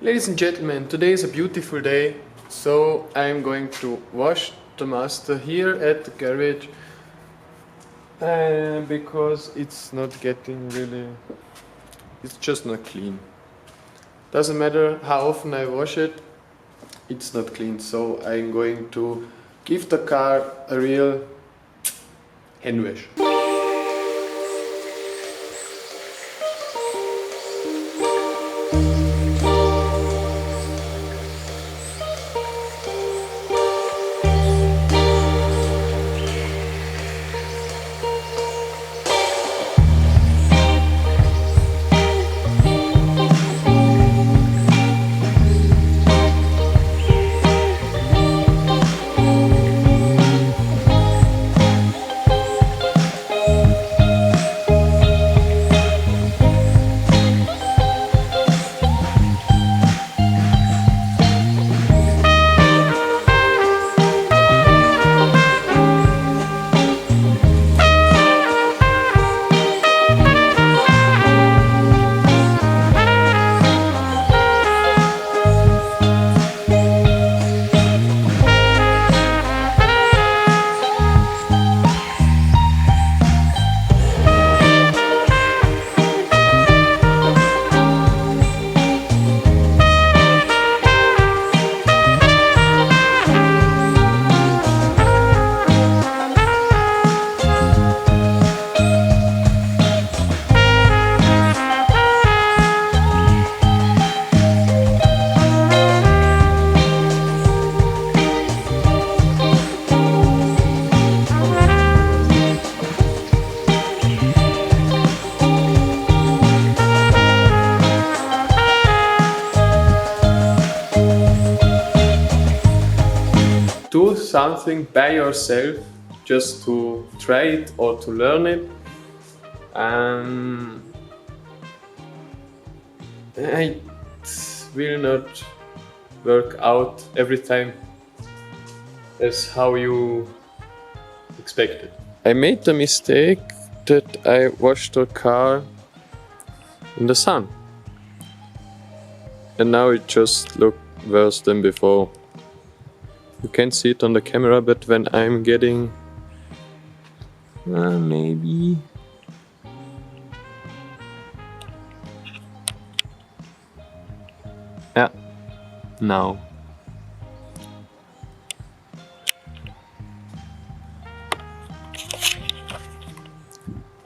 Ladies and gentlemen, today is a beautiful day, so I'm going to wash the Mazda here at the garage because it's not getting really, it's just not clean. Doesn't matter how often I wash it, it's not clean, so I'm going to give the car a real hand wash. Do something by yourself just to try it or to learn it. It will not work out every time as how you expected. I made the mistake that I washed the car in the sun, and now it just looked worse than before. You can't see it on the camera, but when I'm getting maybe now.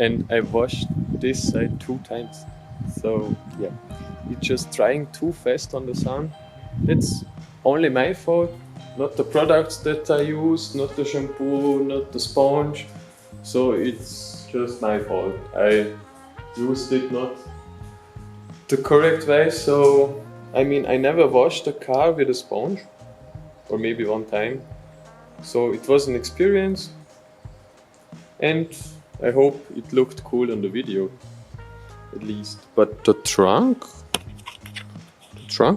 And I washed this side 2 times, so yeah, it's just drying too fast on the sun. That's only my fault. Not the products that I use, not the shampoo, not the sponge. So it's just my fault. I used it not the correct way. So, I mean, I never washed the car with a sponge, or maybe one time. So it was an experience, and I hope it looked cool on the video, at least. But the trunk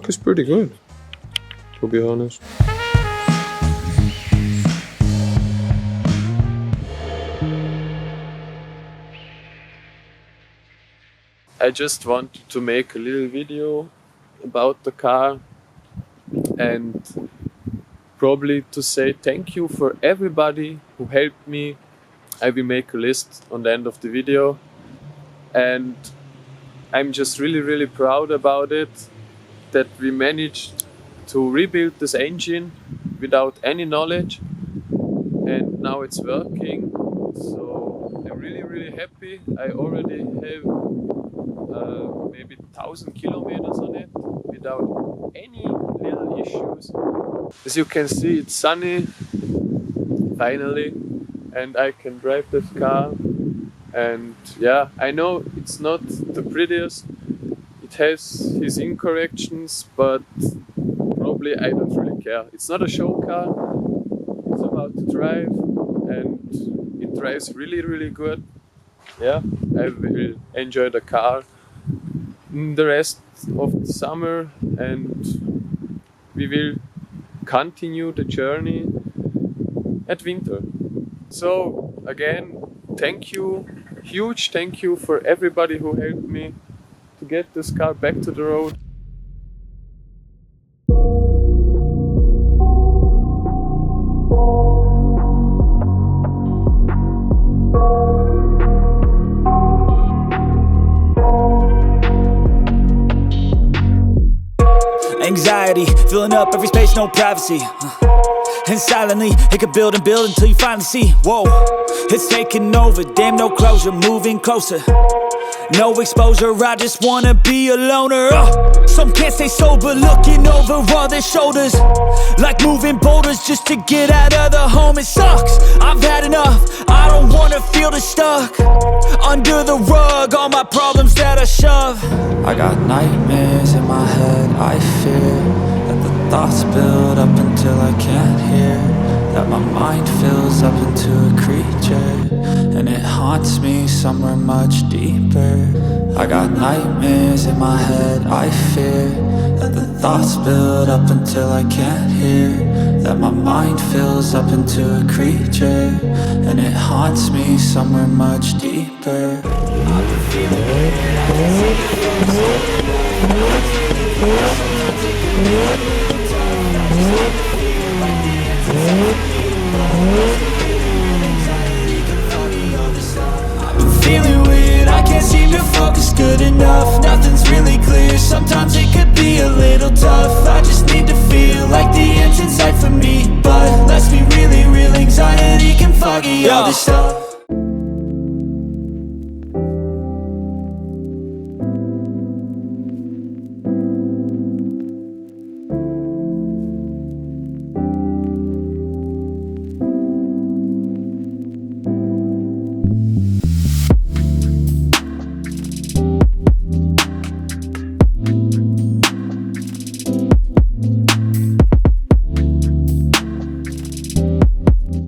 is pretty good, to be honest. I just wanted to make a little video about the car and probably to say thank you for everybody who helped me. I will make a list on the end of the video, and I'm just really proud about it, that we managed to rebuild this engine without any knowledge, and now it's working. So I'm really happy. I already have maybe 1,000 kilometers on it without any little issues. As you can see, it's sunny finally, and I can drive this car. And yeah, I know it's not the prettiest, it has his incorrections, but probably I don't really care. It's not a show car, it's about to drive, and it drives really good. Yeah, I will enjoy the car the rest of the summer, and we will continue the journey at winter. So again, thank you, huge thank you for everybody who helped me to get this car back to the road. Anxiety, filling up every space, no privacy. And silently, it could build and build until you finally see, whoa, it's taking over, damn, no closure, moving closer. No exposure, I just wanna be a loner. Some can't stay sober, looking over all their shoulders, like moving boulders just to get out of the home. It sucks, I've had enough, I don't wanna feel the stuck under the rug, all my problems that I shove. I got nightmares in my head, I fear that the thoughts build up until I can't hear, that my mind fills up into a creature, and it haunts me somewhere much deeper. I got nightmares in my head, I fear that the thoughts build up until I can't hear, that my mind fills up into a creature, and it haunts me somewhere much deeper. I've been feeling weird, I can't seem to focus on it. Sometimes it can be a little tough, I just need to feel like the answer's in me. I've been feeling weird, I can't seem to focus good enough. Nothing's really clear, sometimes it could be a little tough. I just need to feel like the end's in sight for me, but let's be really real, anxiety can foggy all this stuff.